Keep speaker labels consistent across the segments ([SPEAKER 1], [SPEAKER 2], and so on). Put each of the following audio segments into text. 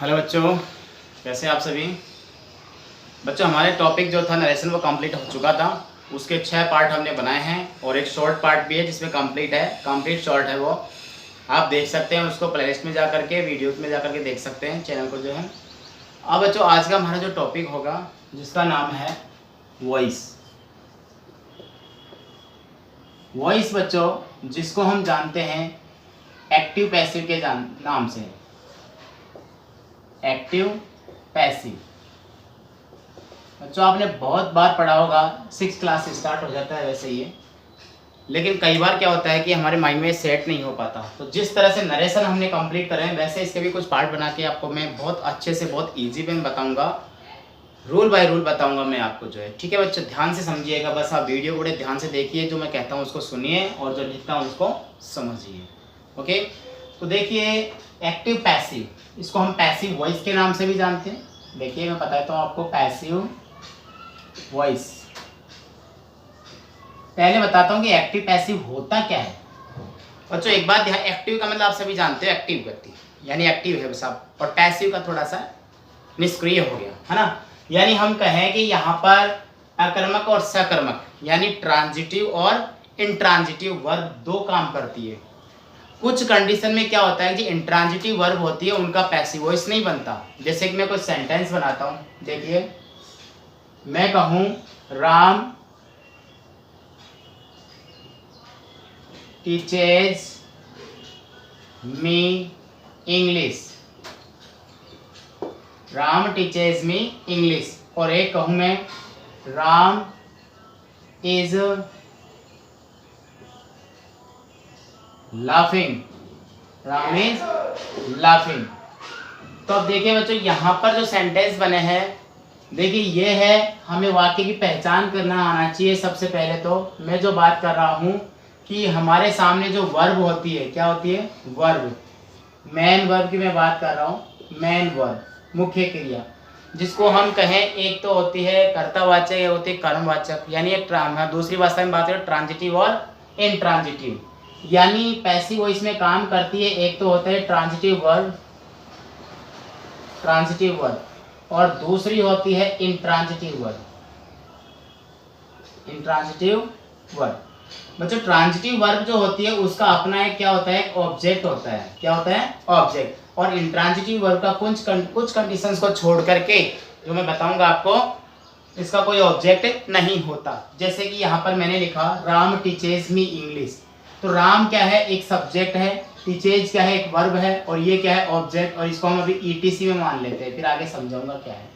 [SPEAKER 1] Hello बच्चों, कैसे आप सभी बच्चों। हमारे टॉपिक जो था नरेशन वो कंप्लीट हो चुका था। उसके 6 पार्ट हमने बनाए हैं और एक शॉर्ट पार्ट भी है जिसमें कंप्लीट शॉर्ट है। वो आप देख सकते हैं, उसको प्लेलिस्ट में जा करके वीडियोस में जा करके देख सकते हैं चैनल को जो है। अब बच्चों आज का हमारा जो टॉपिक होगा जिसका नाम है वॉइस। वॉइस बच्चों जिसको हम जानते हैं एक्टिव पैसिव के नाम से। एक्टिव पैसिव बच्चों आपने बहुत बार पढ़ा होगा, 6 क्लास से स्टार्ट हो जाता है वैसे ये, लेकिन कई बार क्या होता है कि हमारे माइंड में सेट नहीं हो पाता। तो जिस तरह से नरेशन हमने कंप्लीट करे हैं वैसे इसके भी कुछ पार्ट बना के आपको मैं बहुत अच्छे से बहुत इजी में बताऊंगा, रूल बाय रूल बताऊंगा मैं आपको जो है। ठीक है बच्चों, ध्यान से समझिएगा, बस आप वीडियो बड़े ध्यान से देखिए, जो मैं कहता हूँ उसको सुनिए और जो लिखता हूँ उसको समझिए। ओके, तो देखिए एक्टिव पैसिव, इसको हम पैसिव वॉइस के नाम से भी जानते हैं। देखिए मैं बताता हूँ आपको पैसिव वॉइस। पहले बताता हूँ कि एक्टिव पैसिव होता क्या है बच्चों। एक बात ध्यान, एक्टिव का मतलब आप सभी जानते हो एक्टिव गति यानी एक्टिव है बस आप, और पैसिव का थोड़ा सा निष्क्रिय हो गया है ना। यानी हम कहें कि यहाँ पर अकर्मक और सकर्मक यानी ट्रांजिटिव और इंट्रांजिटिव वर्ब दो काम करती है। कुछ कंडीशन में क्या होता है कि इंट्रांजिटिव वर्ब होती है उनका पैसिव वॉइस नहीं बनता। जैसे कि मैं कुछ सेंटेंस बनाता हूँ, देखिए मैं कहूँ राम टीचेज मी इंग्लिश, राम टीचेज मी इंग्लिश। और एक कहूँ मैं Ram is laughing, Ram is laughing. तो अब देखिए बच्चों यहाँ पर जो सेंटेंस बने हैं, देखिए ये है, हमें वाक्य की पहचान करना आना चाहिए। सबसे पहले तो मैं जो बात कर रहा हूँ कि हमारे सामने जो वर्ब होती है, क्या होती है वर्ब, मेन वर्ब की मैं बात कर रहा हूँ, मेन वर्ब मुख्य क्रिया, जिसको हम कहें एक तो होती है कर्तावाचक, या होती है कर्मवाचक, यानी एक दूसरी भाषा में बात करें ट्रांजिटिव और इंट्रांजिटिव। यानी पैसिव वॉइस में काम करती है, एक तो होता है ट्रांजिटिव वर्ब, ट्रांजिटिव वर्ब, और दूसरी होती है इंट्रांजिटिव वर्ब, इंट्रांजिटिव वर्ब। बच्चों ट्रांजिटिव वर्ब जो होती है उसका अपना एक क्या होता है, ऑब्जेक्ट होता है। क्या होता है, ऑब्जेक्ट। और इंट्रांजिटिव वर्ब का कुछ कंडीशंस को छोड़ करके जो मैं बताऊंगा आपको, इसका कोई ऑब्जेक्ट नहीं होता। जैसे कि यहाँ पर मैंने लिखा राम टीचेज मी इंग्लिश, तो राम क्या है, एक सब्जेक्ट है, टीचेज क्या है, एक वर्ब है, और ये क्या है, ऑब्जेक्ट। और इसको हम अभी ईटीसी में मान लेते हैं, फिर आगे समझाऊंगा क्या है।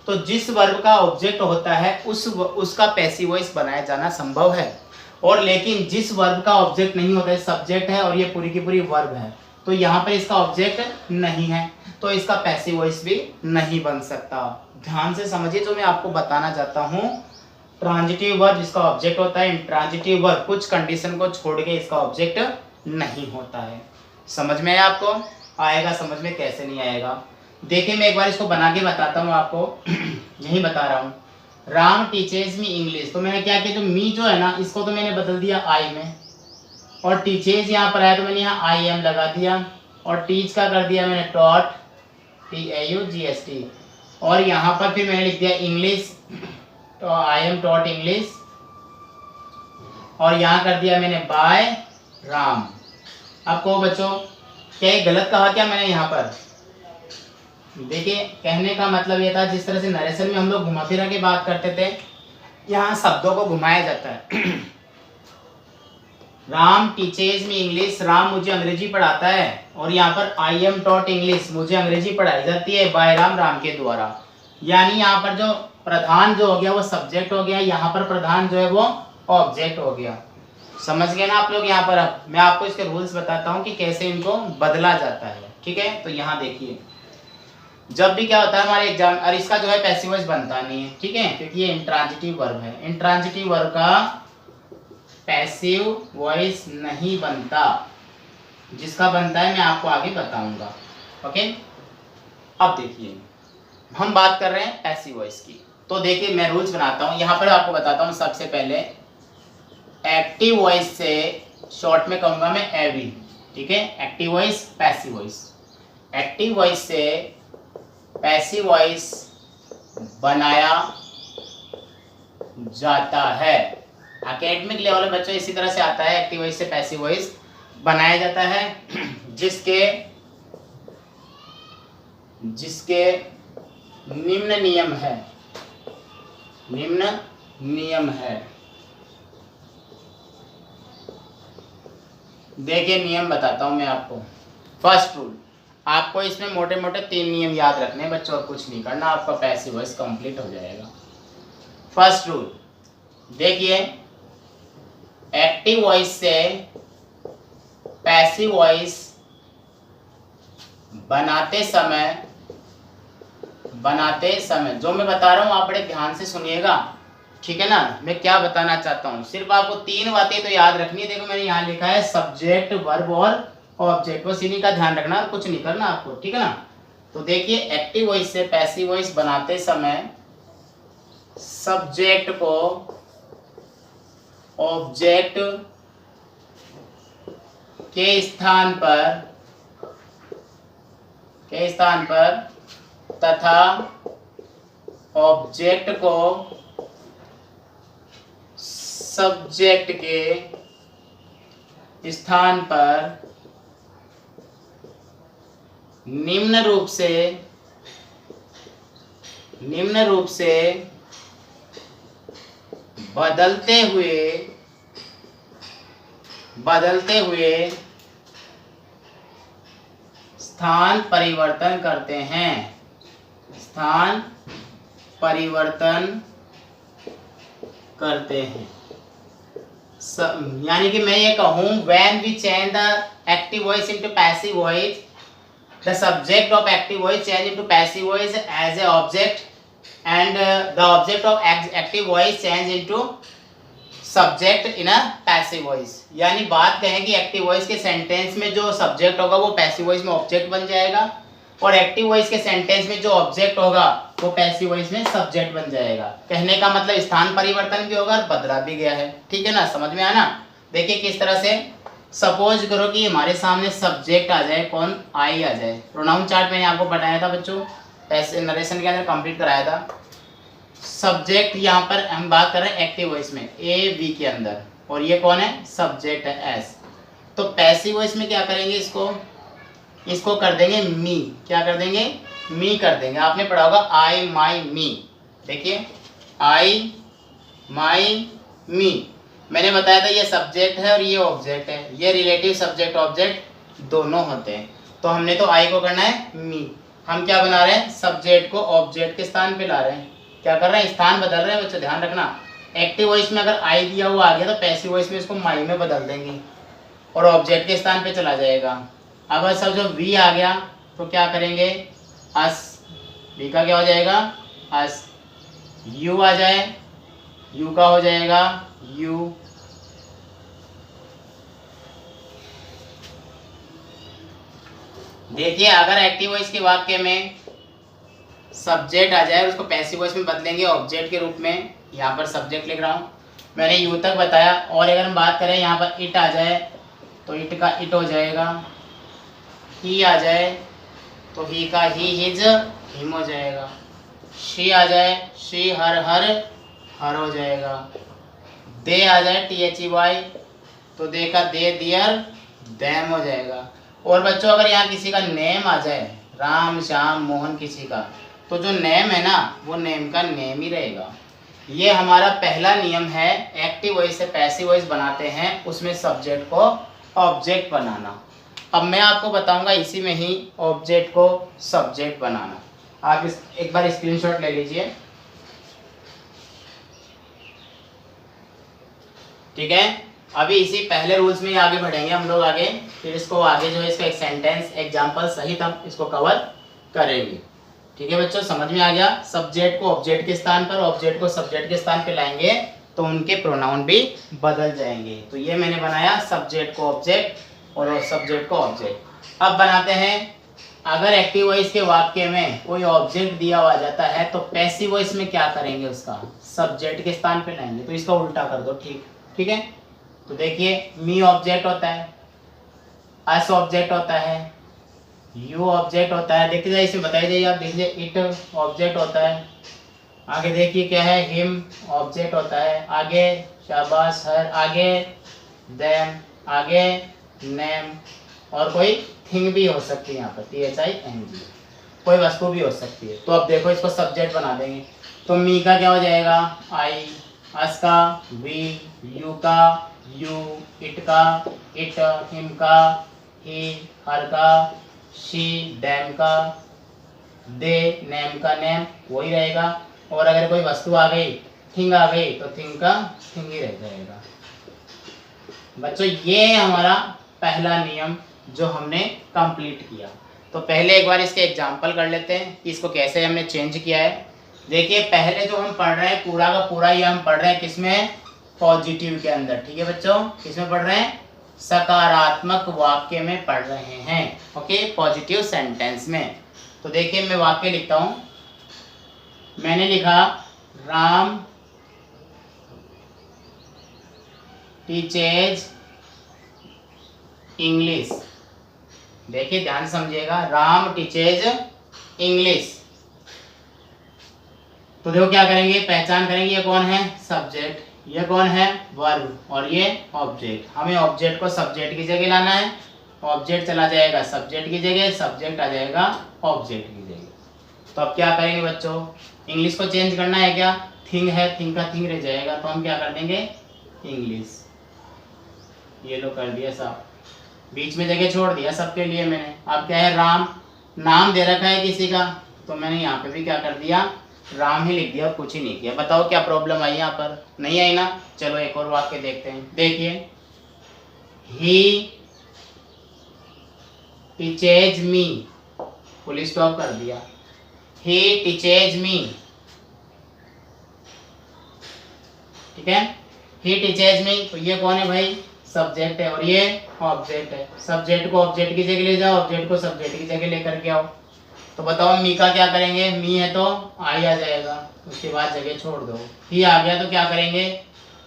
[SPEAKER 1] तो जिस वर्ब का ऑब्जेक्ट होता है उसका पैसिव वॉइस बनाया जाना संभव है, और लेकिन जिस वर्ब का ऑब्जेक्ट नहीं होता है, सब्जेक्ट है और ये पूरी की पूरी वर्ब है, तो यहाँ पर इसका ऑब्जेक्ट नहीं है, तो इसका पैसिव वॉइस भी नहीं बन सकता। ध्यान से समझिए जो मैं आपको बताना चाहता हूँ। ट्रांजिटिव वर्ब जिसका ऑब्जेक्ट होता है, इंट्रांजिटिव वर्ब कुछ कंडीशन को छोड़ के इसका ऑब्जेक्ट नहीं होता है। समझ में आया आपको? आएगा समझ में, कैसे नहीं आएगा। देखिए मैं एक बार इसको बना के बताता हूँ आपको यही बता रहा हूँ। राम टीचेज मी इंग्लिश, तो मैंने क्या किया, जो मी जो है ना इसको तो मैंने बदल दिया आई में, और टीचेज यहाँ पर आया तो मैंने यहाँ आई एम लगा दिया, और टीच का कर दिया मैंने टॉट, TAUGST, और यहाँ पर फिर मैंने लिख दिया इंग्लिश, तो आई एम टॉट इंग्लिश, और यहाँ कर दिया मैंने बाय राम। अब कहो बच्चों क्या ये गलत कहा क्या मैंने यहाँ पर? देखिए कहने का मतलब ये था, जिस तरह से नरेशन में हम लोग घुमा फिरा के बात करते थे, यहाँ शब्दों को घुमाया जाता है। राम टीचेज मी इंग्लिश, राम मुझे अंग्रेजी पढ़ाता है, और यहाँ पर आई एम टॉट इंग्लिश, मुझे अंग्रेजी पढ़ाई जाती है बाय राम, राम के द्वारा। यानी यहाँ पर जो प्रधान जो हो गया वो सब्जेक्ट हो गया, यहाँ पर प्रधान जो है वो ऑब्जेक्ट हो गया। समझ गए ना आप लोग? यहाँ पर अब मैं आपको इसके रूल्स बताता हूँ कि कैसे इनको बदला जाता है। ठीक है, तो यहाँ देखिए जब भी क्या होता है हमारे एग्जाम, और इसका जो है पैसिव वॉइस बनता नहीं है, ठीक है, क्योंकि ये इंट्रांजिटिव वर्ब है। इंट्रांजिटिव वर्ब का पैसिव वॉइस नहीं बनता, जिसका बनता है मैं आपको आगे बताऊंगा। ओके, अब देखिए हम बात कर रहे हैं पैसिव वॉइस की, तो देखिए मैं रूल्स बनाता हूँ, यहाँ पर आपको बताता हूँ। सबसे पहले एक्टिव वॉइस से शॉर्ट में कहूँगा मैं एवी, ठीक है, active voice passive voice. Active voice से पैसिव वॉइस बनाया जाता है। एकेडमिक लेवल में बच्चों इसी तरह से आता है, एक्टिव वॉइस से पैसिव वॉइस बनाया जाता है जिसके निम्न नियम है। देखिए नियम बताता हूं मैं आपको। फर्स्ट रूल, आपको इसमें मोटे मोटे 3 नियम याद रखने हैं बच्चों, और कुछ नहीं करना, आपका पैसिव वॉइस कंप्लीट हो जाएगा। फर्स्ट रूल देखिए, एक्टिव वॉइस से पैसिव वॉइस बनाते समय जो मैं बता रहा हूं आप बड़े ध्यान से सुनिएगा, ठीक है ना। मैं क्या बताना चाहता हूं, सिर्फ आपको 3 बातें तो याद रखनी है। देखो मैंने यहाँ लिखा है सब्जेक्ट, वर्ब और ऑब्जेक्ट, बस इन्हीं का ध्यान रखना, कुछ नहीं करना आपको, ठीक है ना। तो देखिए एक्टिव वॉइस से पैसिव वॉइस बनाते समय सब्जेक्ट को ऑब्जेक्ट के स्थान पर तथा ऑब्जेक्ट को सब्जेक्ट के स्थान पर निम्न रूप से बदलते हुए स्थान परिवर्तन करते हैं। यानी कि मैं ये कहूँ, when we change the active voice into passive voice, the subject of active voice change into passive voice as a object, and the object of active voice change into subject in a passive voice। यानी बात कहें कि active voice के sentence में जो subject होगा वो passive voice में ऑब्जेक्ट बन जाएगा, और एक्टिव वॉइस के सेंटेंस में जो ऑब्जेक्ट होगा वो पैसिव वॉइस में सब्जेक्ट बन जाएगा। कहने का मतलब स्थान परिवर्तन भी होगा और बदला भी गया है, ठीक है ना, समझ में आया ना। देखिए किस तरह से, सपोज करो कि हमारे सामने सब्जेक्ट आ जाए, कौन, आई आ जाए। प्रोनाउन चार्ट मैंने आपको बताया था बच्चों, ऐसे नरेशन के अंदर कंप्लीट कराया था। सब्जेक्ट यहाँ पर हम बात कर रहे हैं एक्टिव वॉइस में, ए बी के अंदर, और ये कौन है, सब्जेक्ट है, एस। तो पैसिव वॉइस में क्या करेंगे, इसको कर देंगे मी। क्या कर देंगे, मी कर देंगे। आपने पढ़ा होगा आई माई मी। देखिए आई माई मी, मैंने बताया था ये सब्जेक्ट है और ये ऑब्जेक्ट है, ये रिलेटिव सब्जेक्ट ऑब्जेक्ट दोनों होते हैं। तो हमने तो आई को करना है मी, हम क्या बना रहे हैं, सब्जेक्ट को ऑब्जेक्ट के स्थान पे ला रहे हैं। क्या कर रहे हैं, स्थान बदल रहे हैं बच्चों, ध्यान रखना। एक्टिव वॉइस में अगर आई दिया हुआ आ गया तो पैसिव वॉइस में इसको माई में बदल देंगे और ऑब्जेक्ट के स्थान पे चला जाएगा। अगर सब जो वी आ गया तो क्या करेंगे, अस, वी का क्या हो जाएगा, अस। यू आ जाए, यू का हो जाएगा यू। देखिए अगर एक्टिव वॉइस के वाक्य में सब्जेक्ट आ जाए उसको पैसिव वॉइस में बदलेंगे ऑब्जेक्ट के रूप में। यहाँ पर सब्जेक्ट लिख रहा हूँ मैंने, यू तक बताया। और अगर हम बात करें यहाँ पर इट आ जाए तो इट का इट हो जाएगा, ही आ जाए तो ही का ही, हिज हिम हो जाएगा। शी आ जाए, शी हर हर हो जाएगा। दे आ जाए THEY तो दे का दे दियर दैम हो जाएगा। और बच्चों अगर यहाँ किसी का नेम आ जाए, राम श्याम मोहन किसी का, तो जो नेम है ना वो नेम का नेम ही रहेगा। ये हमारा पहला नियम है, एक्टिव वॉइस से पैसिव वॉइस बनाते हैं उसमें सब्जेक्ट को ऑब्जेक्ट बनाना। अब मैं आपको बताऊंगा इसी में ही ऑब्जेक्ट को सब्जेक्ट बनाना। आप एक बार स्क्रीनशॉट ले लीजिए, ठीक है। अभी इसी पहले रूल्स में ही आगे बढ़ेंगे हम लोग आगे, फिर इसको आगे जो है इसका एक सेंटेंस एग्जांपल सहित हम इसको कवर करेंगे, ठीक है बच्चों, समझ में आ गया। सब्जेक्ट को ऑब्जेक्ट के स्थान पर, ऑब्जेक्ट को सब्जेक्ट के स्थान पे लाएंगे तो उनके प्रोनाउन भी बदल जाएंगे। तो ये मैंने बनाया सब्जेक्ट को ऑब्जेक्ट और सब्जेक्ट को ऑब्जेक्ट। अब बनाते हैं, अगर एक्टिव वॉइस के वाक्य में कोई ऑब्जेक्ट दिया हुआ जाता है तो पैसिव वॉइस में क्या करेंगे, उसका सब्जेक्ट के स्थान पे लाएंगे। तो इसका उल्टा कर दो, ठीक है। तो देखिए मी ऑब्जेक्ट होता है, अस ऑब्जेक्ट होता है, यू ऑब्जेक्ट होता है, देखते जाइए इसमें बताइए जाइए आप, देखिए इट ऑब्जेक्ट होता है, आगे देखिए क्या है, हिम ऑब्जेक्ट होता है, आगे शाबाश हर, आगे देम, आगे नेम, और कोई थिंग भी हो सकती है यहाँ पर, THING, कोई वस्तु भी हो सकती है। तो अब देखो इसको सब्जेक्ट बना देंगे, तो मी का क्या हो जाएगा आई, अस का वी, यू का यू, इट का इट, हिम का ही, हर का शी, डैम का दे, नेम का नेम, वही रहेगा। और अगर कोई वस्तु आ गई, थिंग आ गई, तो थिंग का थिंग ही रह जाएगा। बच्चों ये हमारा पहला नियम जो हमने कंप्लीट किया। तो पहले एक बार इसके एग्जांपल कर लेते हैं कि इसको कैसे हमने चेंज किया है। देखिए पहले जो हम पढ़ रहे हैं पूरा का पूरा ये हम पढ़ रहे हैं किसमें, पॉजिटिव के अंदर, ठीक है बच्चों, किसमें पढ़ रहे हैं, सकारात्मक वाक्य में पढ़ रहे हैं, ओके, पॉजिटिव सेंटेंस में। तो देखिए मैं वाक्य लिखता हूं, मैंने लिखा राम टीचेज इंग्लिश। देखिए ध्यान से समझिएगा, राम टीचेज इंग्लिश। तो देखो क्या करेंगे, पहचान करेंगे ये कौन है, सब्जेक्ट, ये कौन है, वर्ब, और ये ऑब्जेक्ट। हमें ऑब्जेक्ट को सब्जेक्ट की जगह लाना है, ऑब्जेक्ट चला जाएगा सब्जेक्ट की जगह, सब्जेक्ट आ जाएगा ऑब्जेक्ट की जगह। तो अब क्या करेंगे बच्चों, इंग्लिश को चेंज करना है क्या, थिंग है, थिंग का थिंग रह जाएगा, तो हम क्या कर देंगे इंग्लिश। ये लो कर दिया साहब, बीच में जगह छोड़ दिया सबके लिए मैंने। अब क्या है, राम नाम दे रखा है किसी का, तो मैंने यहाँ पे भी क्या कर दिया, राम ही लिख दिया और कुछ ही नहीं किया। बताओ क्या प्रॉब्लम आई यहाँ पर, नहीं आई ना। चलो एक और वाक्य देखते हैं, देखिए ही टीचेज मी, फुल स्टॉप कर दिया, ही टीचेज मी, ठीक है, ही टीचेज मी। तो ये कौन है भाई, सब्जेक्ट है, और ये ऑब्जेक्ट है। सब्जेक्ट को ऑब्जेक्ट की जगह ले जाओ, ऑब्जेक्ट को सब्जेक्ट की जगह लेकर के आओ। तो बताओ मी का क्या करेंगे, मी है तो आई आ जाएगा, उसके बाद जगह छोड़ दो। ही आ गया तो क्या करेंगे,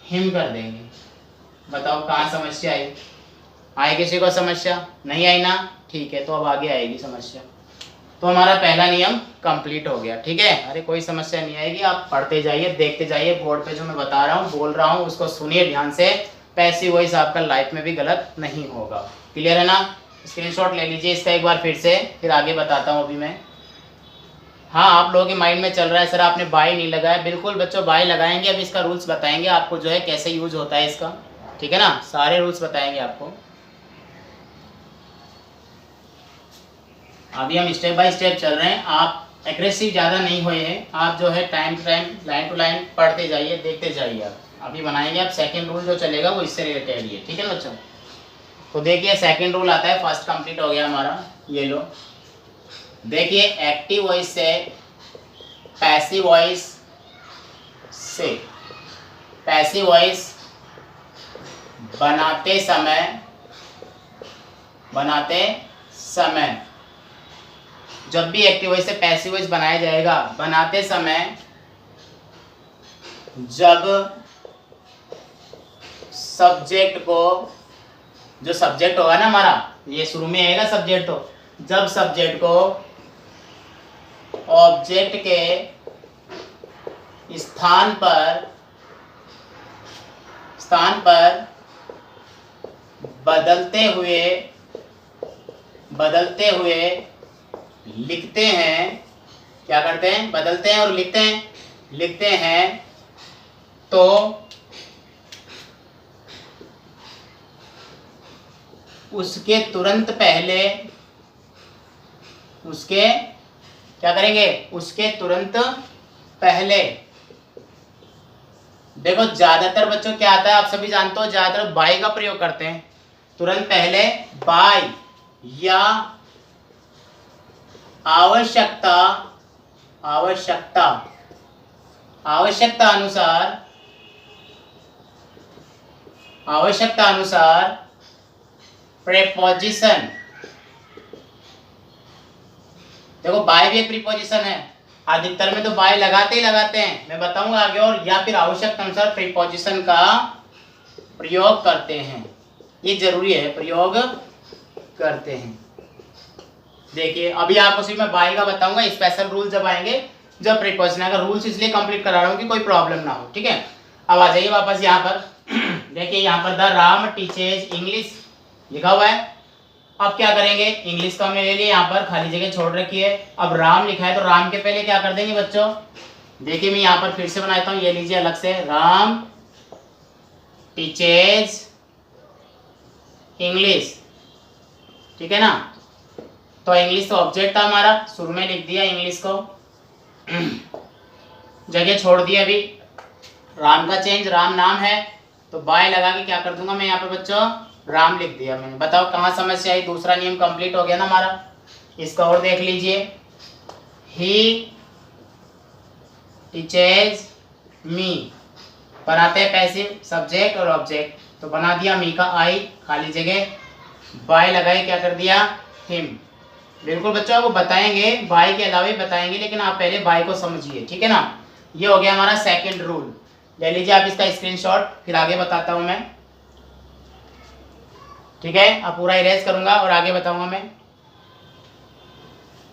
[SPEAKER 1] हिम कर देंगे। बताओ कहाँ समस्या आई, आई किसी को समस्या, नहीं आई ना, ठीक है, तो अब आगे आएगी समस्या। तो हमारा पहला नियम कंप्लीट हो गया, ठीक है। अरे कोई समस्या नहीं आएगी, आप पढ़ते जाइए, देखते जाइए, बोर्ड पे जो मैं बता रहा हूँ बोल रहा हूँ उसको सुनिए ध्यान से, पैसिव वॉइस आपका लाइफ में भी गलत नहीं होगा। क्लियर है ना, स्क्रीनशॉट ले लीजिए इसका एक बार फिर से, फिर आगे बताता हूँ अभी मैं। हाँ आप लोगों के माइंड में चल रहा है सर आपने बाय नहीं लगाया, बिल्कुल बच्चों बाय लगाएंगे। अब इसका रूल्स बताएंगे आपको जो है कैसे यूज होता है इसका, ठीक है ना, सारे रूल्स बताएंगे आपको। अभी हम स्टेप बाय स्टेप चल रहे हैं, आप एग्रेसिव ज़्यादा नहीं हुए हैं, आप जो है time to time line to line पढ़ते जाइए, देखते जाइए। आप अभी बनाएंगे, आप सेकंड रूल जो चलेगा वो इससे रिलेटेड ही है, ठीक है ना बच्चों। तो देखिए सेकंड रूल आता है, फर्स्ट कंप्लीट हो गया हमारा, ये लो देखिए, एक्टिव वॉइस से पैसिव वॉइस से पैसिव वॉइस बनाते समय जब भी एक्टिव वॉइस से पैसिव वॉइस बनाया जाएगा, बनाते समय जब सब्जेक्ट को, जो सब्जेक्ट होगा ना हमारा, ये शुरू में आएगा सब्जेक्ट, तो जब सब्जेक्ट को ऑब्जेक्ट के स्थान पर बदलते हुए लिखते हैं, क्या करते हैं, बदलते हैं और लिखते हैं, तो उसके तुरंत पहले, उसके क्या करेंगे, उसके तुरंत पहले, देखो ज्यादातर बच्चों क्या आता है आप सभी जानते हो, ज्यादातर बाय का प्रयोग करते हैं, तुरंत पहले बाय या आवश्यकता अनुसार प्रीपोजिशन। देखो बाय भी एक प्रीपोजिशन है, अधिकतर में तो बाय लगाते हैं, मैं बताऊंगा आगे, और या फिर आवश्यकता अनुसार प्रीपोजिशन का प्रयोग करते हैं, ये जरूरी है, प्रयोग करते हैं। देखिए अभी आपको सिर्फ मैं बाय का बताऊंगा, स्पेशल रूल जब आएंगे, जब प्रीपोजिशन आएगा। रूल्स इसलिए कंप्लीट करा रहा हूँ कि कोई प्रॉब्लम ना हो, ठीक है। अब आ जाइए वापस यहाँ पर। देखिए यहाँ पर द राम टीचेज इंग्लिश लिखा हुआ है। अब क्या करेंगे, इंग्लिश का हमने ले लिया, यहाँ पर खाली जगह छोड़ रखी है। अब राम लिखा है तो राम के पहले क्या कर देंगे बच्चों, देखिए मैं यहाँ पर फिर से बनाता हूँ, ये लीजिए अलग से, राम टीचेज इंग्लिश, ठीक है ना। तो इंग्लिश तो ऑब्जेक्ट था हमारा, शुरू में लिख दिया इंग्लिश को, जगह छोड़ दी अभी, राम का चेंज, राम नाम है तो बाय लगा के क्या कर दूंगा मैं यहाँ पे बच्चों, राम लिख दिया मैंने। बताओ कहाँ समस्या आई, दूसरा नियम कंप्लीट हो गया ना हमारा। इसका और देख लीजिए, ही टीचेज मी, बनाते हैं पैसिव सब्जेक्ट और ऑब्जेक्ट, तो बना दिया मी का आई, खाली जगह बाय लगाई, क्या कर दिया हिम। बिल्कुल बच्चों आपको बताएंगे, बाय के अलावा ही बताएंगे, लेकिन आप पहले बाय को समझिए, ठीक है ना। ये हो गया हमारा सेकंड रूल, ले लीजिए आप इसका स्क्रीनशॉट, फिर आगे बताता हूं मैं, ठीक है। अब पूरा इरेज करूंगा और आगे बताऊंगा मैं।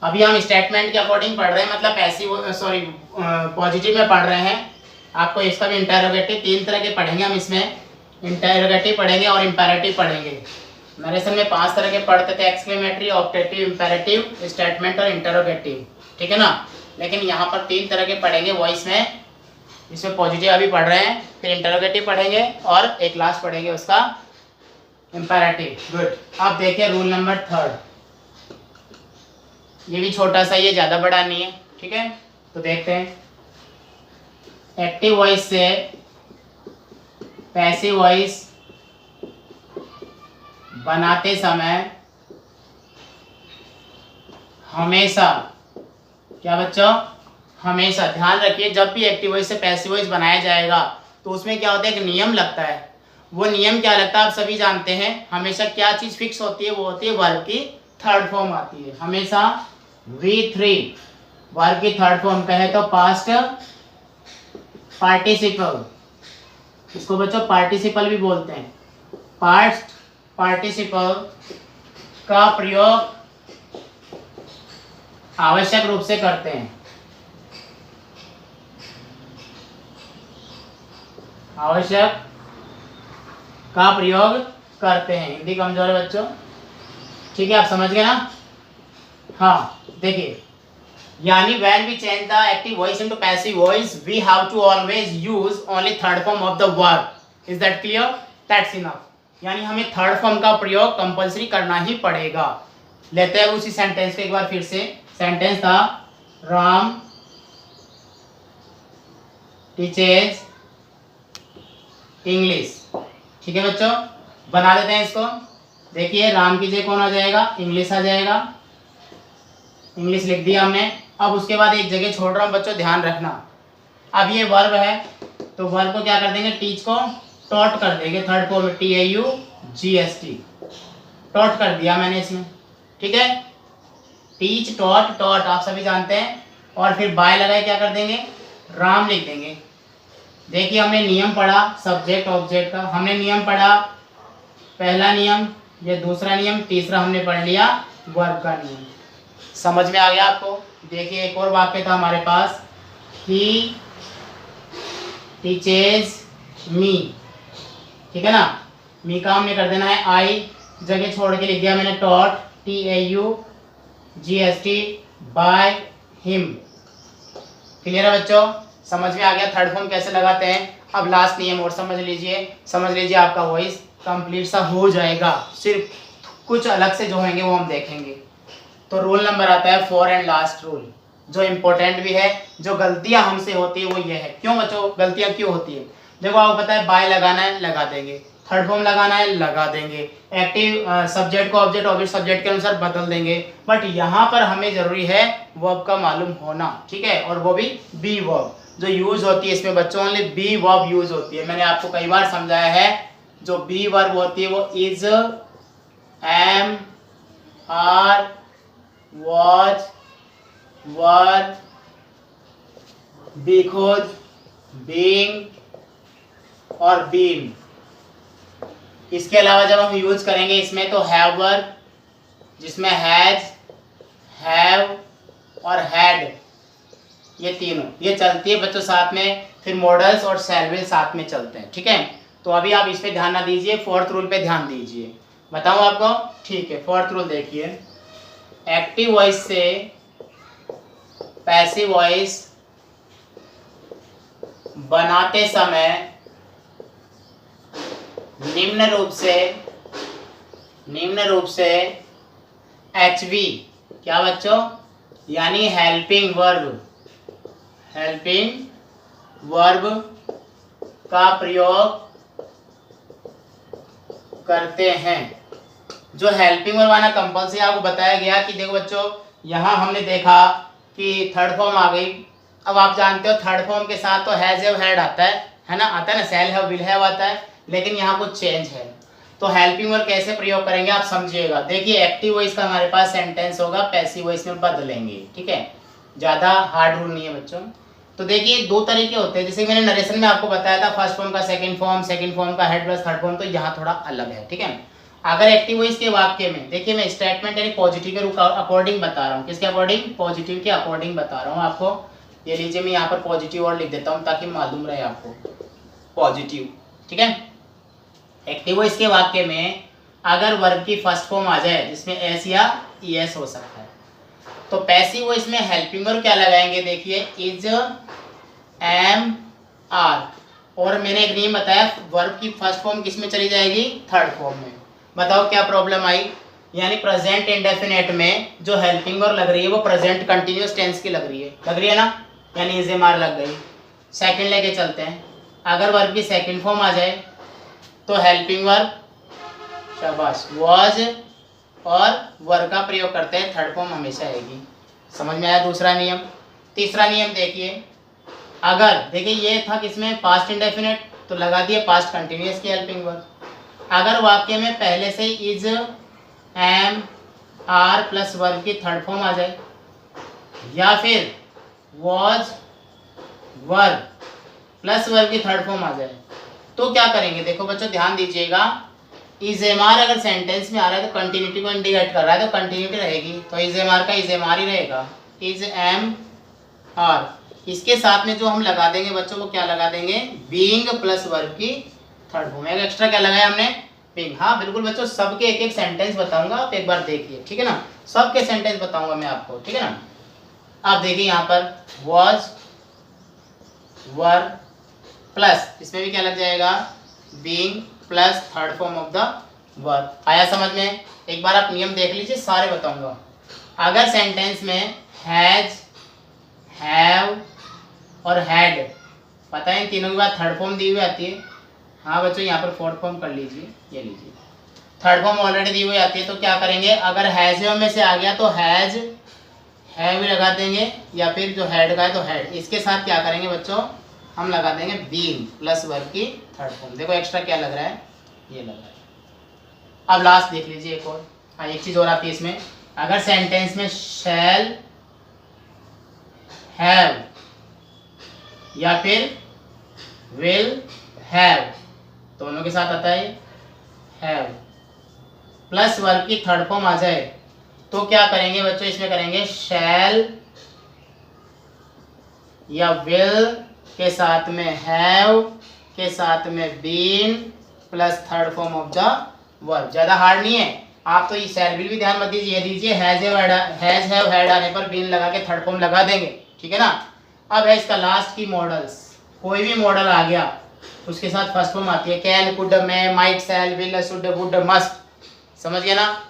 [SPEAKER 1] अभी हम स्टेटमेंट के अकॉर्डिंग पढ़ रहे हैं, मतलब पैसिव सॉरी पॉजिटिव में पढ़ रहे हैं। आपको इसका भी इंटरोगेटिव, तीन तरह के पढ़ेंगे हम इसमें, इंटरोगेटिव पढ़ेंगे और इंपेरेटिव पढ़ेंगे। नरेशन में 5 तरह के पढ़ते थे, एक्सक्लेमेटरी, ऑप्टेटिव, इंपेरेटिव, स्टेटमेंट और इंटरोगेटिव, ठीक है ना। लेकिन यहाँ पर 3 तरह के पढ़ेंगे वॉइस में, इसमें पॉजिटिव अभी पढ़ रहे हैं, फिर इंटरोगेटिव पढ़ेंगे और एक लास्ट पढ़ेंगे उसका इंपेरेटिव। गुड। अब देखिए रूल नंबर 3, ये भी छोटा सा, ये ज़्यादा बड़ा नहीं है, ठीक है। तो देखते हैं, एक्टिव वॉइस से पैसिव वॉइस बनाते समय हमेशा, क्या बच्चों, हमेशा ध्यान रखिए, जब भी एक्टिव वॉइस से पैसिव वॉइस बनाया जाएगा तो उसमें क्या होता है, एक नियम लगता है। वो नियम क्या लगता है आप सभी जानते हैं। हमेशा क्या चीज़ फिक्स होती है, वो होती है वर्ब की थर्ड फॉर्म आती है हमेशा, V3 वर्ब की थर्ड फॉर्म कहे तो पास्ट पार्टिसिपल, इसको बच्चों पार्टिसिपल भी बोलते हैं। पास्ट पार्टिसिपल का प्रयोग आवश्यक रूप से करते हैं, आवश्यक का प्रयोग करते हैं। हिंदी कमजोर है बच्चों, ठीक है, आप समझ गए ना। हाँ देखिए, यानी when we change the active voice into passive voice we have to always use only third form of the verb, is that clear? That's enough। यानी हमें थर्ड फॉर्म का प्रयोग कंपल्सरी करना ही पड़ेगा। लेते हैं उसी सेंटेंस को एक बार फिर से। सेंटेंस था राम टीचेज इंग्लिश, ठीक है बच्चों, बना देते हैं इसको। देखिए राम की जगह कौन आ जाएगा, इंग्लिश आ जाएगा, इंग्लिश लिख दिया हमने। अब उसके बाद एक जगह छोड़ रहा हूँ बच्चों, ध्यान रखना। अब ये वर्ब है तो वर्ब को क्या कर देंगे, टीच को टॉट कर देंगे, थर्ड फॉर्म TAUGST, टॉट कर दिया मैंने इसमें, ठीक है। टीच टॉट, टॉट आप सभी जानते हैं। और फिर बाय लगाए क्या कर देंगे, राम लिख देंगे। देखिए हमने नियम पढ़ा सब्जेक्ट ऑब्जेक्ट का, हमने नियम पढ़ा, पहला नियम, ये दूसरा नियम, तीसरा हमने पढ़ लिया वर्ब का नियम। समझ में आ गया आपको। देखिए एक और वाक्य था हमारे पास, ही टीचेज मी, ठीक है ना। मी का हमने कर देना है आई, जगह छोड़ के लिख दिया मैंने taught TAUGST by him. Clear है बच्चों, समझ में आ गया थर्ड फॉर्म कैसे लगाते हैं। अब लास्ट नियम और समझ लीजिए आपका वॉइस कंप्लीट सा हो जाएगा, सिर्फ कुछ अलग से जो होंगे वो हम देखेंगे। तो रूल नंबर आता है 4 एंड लास्ट रूल, जो इम्पोर्टेंट भी है। जो गलतियां हमसे होती है वो ये है। क्यों बच्चों गलतियां क्यों होती है, देखो आपको पता है बाय लगाना है लगा देंगे, थर्ड फॉर्म लगाना है लगा देंगे, एक्टिव सब्जेक्ट को ऑब्जेक्ट, ऑब्जेक्ट सब्जेक्ट के अनुसार बदल देंगे। बट यहाँ पर हमें जरूरी है वर्ब का मालूम होना, ठीक है, और वो भी बी वर्ब जो यूज होती है इसमें बच्चों, ओनली बी वर्ब यूज होती है। मैंने आपको कई बार समझाया है, जो बी वर्ब होती है वो is, am, are, was, were, be खुद, बीइंग और बीन। इसके अलावा जब हम यूज करेंगे इसमें तो हैव वर्ब, जिसमें हैज, हैव और हैड, ये तीनों ये चलती है बच्चों साथ में, फिर मॉडल्स और शैल विल साथ में चलते हैं, ठीक है। तो अभी आप इस पे ध्यान ना दीजिए, फोर्थ रूल पे ध्यान दीजिए। बताऊं आपको, ठीक है। फोर्थ रूल देखिए, एक्टिव वॉइस से पैसिव वॉइस बनाते समय निम्न रूप से HV, क्या बच्चों, यानी हेल्पिंग वर्ब का प्रयोग करते हैं। जो हेल्पिंग वर्ब आना कंपल्सरी आपको बताया गया कि देखो बच्चों, यहाँ हमने देखा कि थर्ड फॉर्म आ गई। अब आप जानते हो थर्ड फॉर्म के साथ तो हैज हैव हैड आता है ना, आता है ना, शैल हैव विल हैव आता है, लेकिन यहाँ कुछ चेंज है। तो हेल्पिंग वर्ब कैसे प्रयोग करेंगे आप समझिएगा। देखिए एक्टिव वॉइस का हमारे पास सेंटेंस होगा, पैसिव वॉइस में बदलेंगे, ठीक है। ज़्यादा हार्ड रूल नहीं है बच्चों। तो देखिए दो तरीके होते हैं, जैसे मैंने नरेशन में आपको बताया था, फर्स्ट फॉर्म का सेकंड फॉर्म का हेड प्लस थर्ड फॉर्म, तो यहाँ थोड़ा अलग है, ठीक है। अगर एक्टिव वॉइस के वाक्य में देखिए, मैं स्टेटमेंट यानी पॉजिटिव के अकॉर्डिंग बता रहा हूँ। किसके अकॉर्डिंग, पॉजिटिव के अकॉर्डिंग बता रहा हूँ आपको। ये लीजिए, मैं यहाँ पर पॉजिटिव और लिख देता हूँ ताकि मालूम रहे आपको, पॉजिटिव, ठीक है। एक्टिव वॉइस के वाक्य में अगर वर्ब की फर्स्ट फॉर्म आ जाए जिसमें एस या ईएस हो सकता है, तो पैसिव वॉइस में हेल्पिंग वर्ब क्या लगाएंगे, देखिए इज, एम, आर। और मैंने एक नियम बताया, वर्ब की फर्स्ट फॉर्म किस में चली जाएगी, थर्ड फॉर्म में। बताओ क्या प्रॉब्लम आई, यानी प्रेजेंट इंडेफिनेट में जो हेल्पिंग वर्ब लग रही है वो प्रेजेंट कंटिन्यूअस टेंस की लग रही है ना, यानी इज एम आर लग गई। सेकंड लेके चलते हैं, अगर वर्ब की सेकंड फॉर्म आ जाए तो हेल्पिंग वर्ब, शाबाश, वाज और वर्ब का प्रयोग करते हैं, थर्ड फॉर्म हमेशा आएगी। समझ में आया दूसरा नियम। तीसरा नियम देखिए, अगर देखिए ये था किसमें, पास्ट इंडेफिनेट, तो लगा दिए पास्ट कंटिन्यूअस की हेल्पिंग वर्ब। अगर वाक्य में पहले से is, am, are plus verb की थर्ड फॉर्म आ जाए, या फिर वाज, वर्ब प्लस वर्ब की थर्ड फॉर्म आ जाए, तो क्या करेंगे, देखो बच्चों ध्यान दीजिएगा। इज एम आर अगर सेंटेंस में आ रहा है तो कंटिन्यूटी को इंडिकेट कर रहा है, तो कंटिन्यूटी रहेगी, तो इज एम आर का इज एम आर ही रहेगा, इज एम आर। इसके साथ में जो हम लगा देंगे बच्चों, को क्या लगा देंगे, बीइंग प्लस वर्ब की थर्ड फॉर्म। एक एक्स्ट्रा क्या लगाया हमने, बीइंग। हाँ बिल्कुल बच्चों, सबके एक एक सेंटेंस बताऊंगा, आप एक बार देखिए, ठीक है ना, सबके सेंटेंस बताऊंगा मैं आपको, ठीक है ना। आप देखिए यहाँ पर वाज, वर्ब प्लस, इसमें भी क्या लग जाएगा, being plus third form of the verb. आया समझ में। एक बार आप नियम देख लीजिए, सारे बताऊंगा। अगर सेंटेंस में हैज, हैव और हैड, पता है इन तीनों के बाद थर्ड फॉर्म दी हुई आती है। हाँ बच्चों, यहाँ पर फोर्थ फॉर्म कर लीजिए, ये लीजिए, थर्ड फॉर्म ऑलरेडी दी हुई आती है, तो क्या करेंगे, अगर हैज में से आ गया तो हैज, हैव लगा देंगे, या फिर जो हैड का है तो हैड। इसके साथ क्या करेंगे बच्चों, हम लगा देंगे बीइंग प्लस वर्ब की थर्ड फॉर्म। देखो एक्स्ट्रा क्या लग रहा है, ये लग रहा है। अब लास्ट देख लीजिए एक और, हाँ एक चीज़ और आती है इसमें, अगर सेंटेंस में शैल, हैव या फिर विल हैव, दोनों के साथ आता है हैव, प्लस वर्ब की थर्ड फॉर्म आ जाए, तो क्या करेंगे बच्चों, इसमें करेंगे शैल या विल के साथ में हैव के साथ में been plus third form of the verb. ज़्यादा हार्ड नहीं है, आप तो ये शैल विल भी ध्यान मत दीजिए, दीजिए हैज हैव हैड आने पर बीन लगा के थर्ड फॉर्म लगा देंगे, ठीक है ना। अब है इसका लास्ट की मॉडल्स, कोई भी मॉडल आ गया उसके साथ फर्स्ट फॉर्म आती है, can, could, may, might, shall, will, should, would, must, समझ गए ना।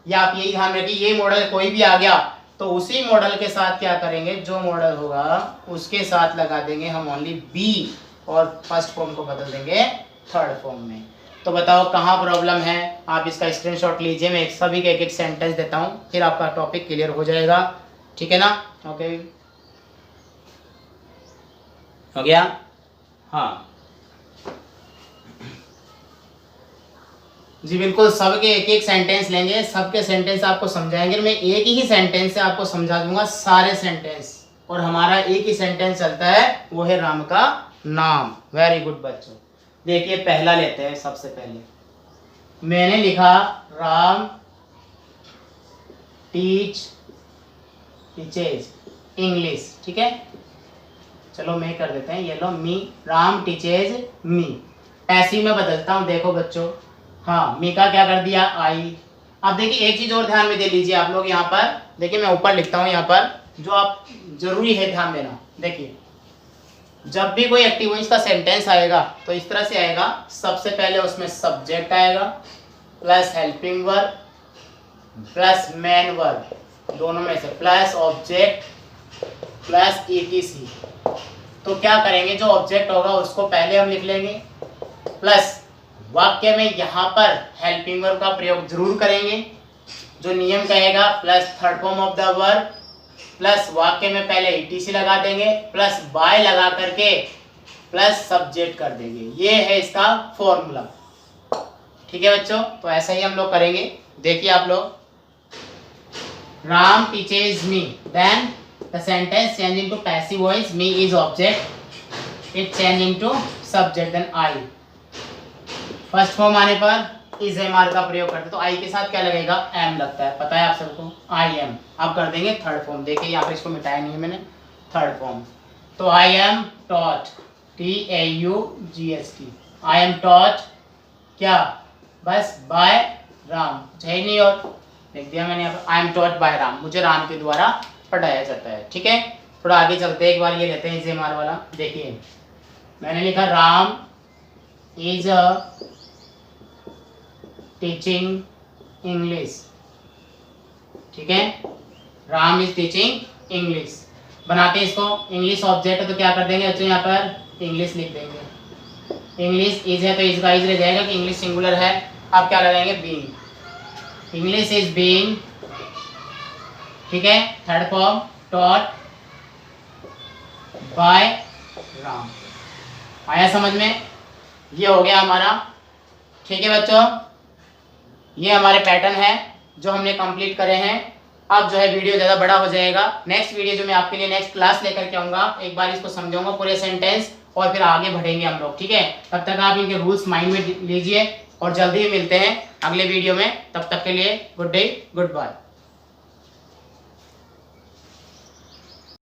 [SPEAKER 1] या आप यही ध्यान रखिए, ये मॉडल कोई भी आ गया तो उसी मॉडल के साथ क्या करेंगे, जो मॉडल होगा उसके साथ लगा देंगे हम ओनली बी, और फर्स्ट फॉर्म को बदल देंगे थर्ड फॉर्म में। तो बताओ कहाँ प्रॉब्लम है, आप इसका स्क्रीनशॉट लीजिए, मैं सभी के एक एक सेंटेंस देता हूँ, फिर आपका टॉपिक क्लियर हो जाएगा, ठीक है ना। ओके, हो गया। हाँ जी बिल्कुल, सबके एक एक सेंटेंस लेंगे, सबके सेंटेंस आपको समझाएंगे। मैं एक ही सेंटेंस से आपको समझा दूंगा सारे सेंटेंस, और हमारा एक ही सेंटेंस चलता है, वो है राम का नाम। वेरी गुड बच्चों, देखिए पहला लेते हैं। सबसे पहले मैंने लिखा राम टीच टीचेज इंग्लिश, ठीक है। चलो मैं कर देते हैं, ये लो मी, राम टीचेज मी। पैसिव में बदलता हूँ, देखो बच्चों, हाँ मी का क्या कर दिया आई। अब देखिए एक चीज और ध्यान में दे लीजिए आप लोग, यहाँ पर देखिए मैं ऊपर लिखता हूँ यहाँ पर, जो आप जरूरी है ध्यान देना। देखिए जब भी कोई एक्टिव वॉइस का सेंटेंस आएगा तो इस तरह से आएगा, सबसे पहले उसमें सब्जेक्ट आएगा plus helping verb plus main verb, दोनों में से प्लस ऑब्जेक्ट प्लस ईटीसी। तो क्या करेंगे, जो ऑब्जेक्ट होगा उसको पहले हम लिख लेंगे, प्लस वाक्य में यहाँ पर हेल्पिंग वर्ब का प्रयोग जरूर करेंगे, जो नियम कहेगा, plus third form of the verb, plus वाक्य में पहले ईटीसी लगा देंगे, प्लस बाय लगा करके प्लस सब्जेक्ट कर देंगे। ये है इसका फॉर्मूला, ठीक है बच्चों। तो ऐसा ही हम लोग करेंगे। देखिए आप लोग, Ram teaches me, then the sentence change into passive voice, me is object, it change into subject, then I. First form आने पर इज एम आर का प्रयोग करते, तो आई के साथ क्या लगेगा, एम लगता है, पता है आप सबको, आई एम। अब कर देंगे थर्ड फॉर्म, देखिए यहाँ पे इसको मिटाया नहीं है मैंने, थर्ड फॉर्म। तो I am taught, TAUGHT, I am taught क्या, बस बाय राम, है नहीं और लिख दिया मैंने यहाँ पर, I am taught by Ram, मुझे राम के द्वारा पढ़ाया जाता है, ठीक है। थोड़ा आगे चलते हैं, एक बार ये लेते हैं इज एम आर वाला। देखिए मैंने लिखा Ram is a teaching English, ठीक है, राम इज टीचिंग इंग्लिश। बनाते हैं इसको, इंग्लिश ऑब्जेक्ट है तो क्या कर देंगे बच्चों, यहाँ पर इंग्लिश लिख देंगे। इंग्लिश इज है तो इज का इज रह जाएगा कि इंग्लिश सिंगुलर है। अब क्या लगाएंगे, बीइंग, इंग्लिश इज बीइंग, ठीक है। Third form taught by Ram. आया समझ में, ये हो गया हमारा, ठीक है बच्चों। ये हमारे पैटर्न है जो हमने कंप्लीट करे हैं। अब जो है वीडियो ज़्यादा बड़ा हो जाएगा, नेक्स्ट वीडियो जो मैं आपके लिए नेक्स्ट क्लास लेकर के आऊँगा, एक बार इसको समझाऊंगा पूरे सेंटेंस और फिर आगे बढ़ेंगे हम लोग, ठीक है। तब तक आप इनके रूल्स माइंड में लीजिए और जल्दी ही मिलते हैं अगले वीडियो में। तब तक के लिए गुड डे, गुड बाय।